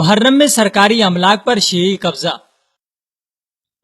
محرم میں سرکاری املاک پر شیعی قبضہ۔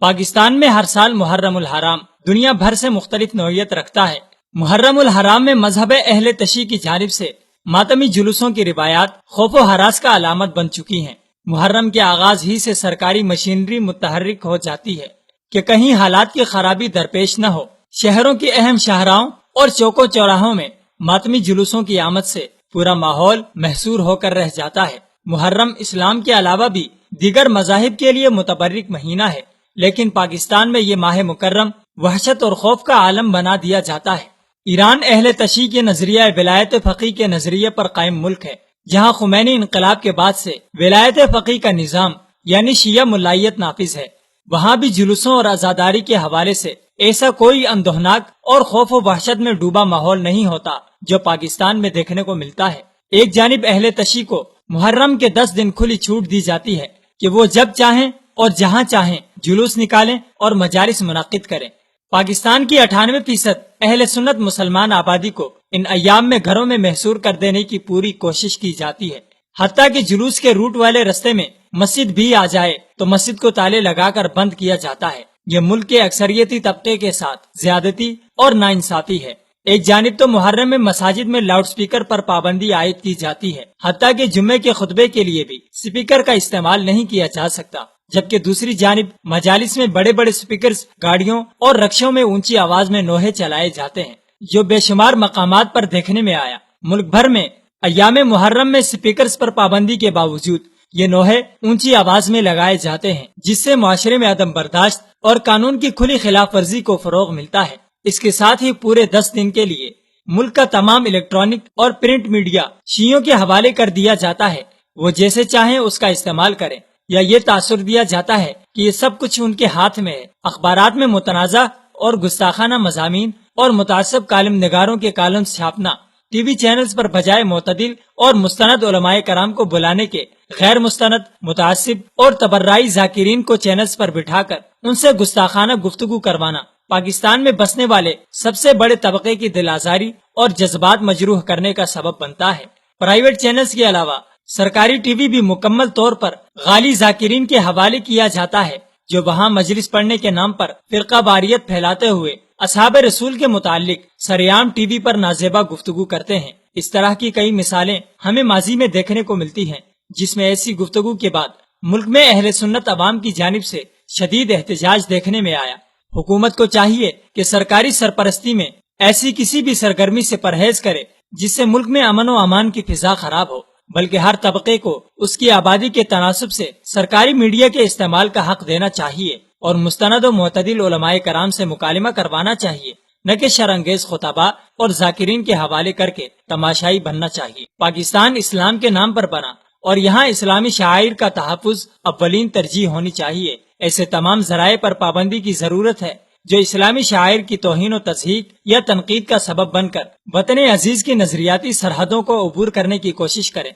پاکستان میں ہر سال محرم الحرام دنیا بھر سے مختلف نوعیت رکھتا ہے۔ محرم الحرام میں مذہب اہل تشیع کی جانب سے ماتمی جلوسوں کی روایات خوف و ہراس کا علامت بن چکی ہیں۔ محرم کے آغاز ہی سے سرکاری مشینری متحرک ہو جاتی ہے کہ کہیں حالات کی خرابی درپیش نہ ہو۔ شہروں کی اہم شاہراہوں اور چوکوں چوراہوں میں ماتمی جلوسوں کی آمد سے پورا ماحول محصور ہو کر رہ جاتا ہے۔ محرم اسلام کے علاوہ بھی دیگر مذاہب کے لیے متبرک مہینہ ہے، لیکن پاکستان میں یہ ماہ مکرم وحشت اور خوف کا عالم بنا دیا جاتا ہے۔ ایران اہل تشیع کے نظریہ ولایت فقیہ کے نظریے پر قائم ملک ہے، جہاں خمینی انقلاب کے بعد سے ولایت فقیہ کا نظام یعنی شیعہ ملائیت نافذ ہے۔ وہاں بھی جلوسوں اور عزاداری کے حوالے سے ایسا کوئی اندوہناک اور خوف و وحشت میں ڈوبا ماحول نہیں ہوتا جو پاکستان میں دیکھنے کو ملتا ہے۔ ایک جانب اہل تشیع کو محرم کے 10 دن کھلی چھوٹ دی جاتی ہے کہ وہ جب چاہیں اور جہاں چاہیں جلوس نکالیں اور مجالس منعقد کریں۔ پاکستان کی 98% اہل سنت مسلمان آبادی کو ان ایام میں گھروں میں محصور کر دینے کی پوری کوشش کی جاتی ہے، حتیٰ کہ جلوس کے روٹ والے رستے میں مسجد بھی آ جائے تو مسجد کو تالے لگا کر بند کیا جاتا ہے۔ یہ ملک کے اکثریتی طبقے کے ساتھ زیادتی اور ناانصافی ہے۔ ایک جانب تو محرم میں مساجد میں لاؤڈ سپیکر پر پابندی عائد کی جاتی ہے، حتیٰ کہ جمعے کے خطبے کے لیے بھی سپیکر کا استعمال نہیں کیا جا سکتا، جبکہ دوسری جانب مجالس میں بڑے بڑے سپیکرز گاڑیوں اور رکشوں میں اونچی آواز میں نوحے چلائے جاتے ہیں، جو بے شمار مقامات پر دیکھنے میں آیا۔ ملک بھر میں ایام محرم میں سپیکرز پر پابندی کے باوجود یہ نوحے اونچی آواز میں لگائے جاتے ہیں، جس سے معاشرے میں عدم برداشت اور قانون کی کھلی خلاف ورزی کو فروغ ملتا ہے۔ اس کے ساتھ ہی پورے 10 دن کے لیے ملک کا تمام الیکٹرانک اور پرنٹ میڈیا شیعوں کے حوالے کر دیا جاتا ہے، وہ جیسے چاہیں اس کا استعمال کریں، یا یہ تاثر دیا جاتا ہے کہ یہ سب کچھ ان کے ہاتھ میں ہے۔ اخبارات میں متنازع اور گستاخانہ مضامین اور متعصب کالم نگاروں کے کالمز چھاپنا، ٹی وی چینلز پر بجائے معتدل اور مستند علماء کرام کو بلانے کے غیر مستند، متعصب اور تبرعی ذاکرین کو چینلز پر بٹھا کر ان سے گستاخانہ گفتگو کروانا پاکستان میں بسنے والے سب سے بڑے طبقے کی دل آزاری اور جذبات مجروح کرنے کا سبب بنتا ہے۔ پرائیویٹ چینلز کے علاوہ سرکاری ٹی وی بھی مکمل طور پر غالی ذاکرین کے حوالے کیا جاتا ہے، جو وہاں مجلس پڑھنے کے نام پر فرقہ واریت پھیلاتے ہوئے اصحاب رسول کے متعلق سریعام ٹی وی پر نازیبا گفتگو کرتے ہیں۔ اس طرح کی کئی مثالیں ہمیں ماضی میں دیکھنے کو ملتی ہیں، جس میں ایسی گفتگو کے بعد ملک میں اہل سنت عوام کی جانب سے شدید احتجاج دیکھنے میں آیا۔ حکومت کو چاہیے کہ سرکاری سرپرستی میں ایسی کسی بھی سرگرمی سے پرہیز کرے جس سے ملک میں امن و امان کی فضا خراب ہو، بلکہ ہر طبقے کو اس کی آبادی کے تناسب سے سرکاری میڈیا کے استعمال کا حق دینا چاہیے اور مستند و معتدل علماء کرام سے مکالمہ کروانا چاہیے، نہ کہ شرانگیز خطباء اور ذاکرین کے حوالے کر کے تماشائی بننا چاہیے۔ پاکستان اسلام کے نام پر بنا اور یہاں اسلامی شعائر کا تحفظ اولین ترجیح ہونی چاہیے۔ ایسے تمام ذرائع پر پابندی کی ضرورت ہے جو اسلامی شعائر کی توہین و تضحیک یا تنقید کا سبب بن کر وطن عزیز کی نظریاتی سرحدوں کو عبور کرنے کی کوشش کرے۔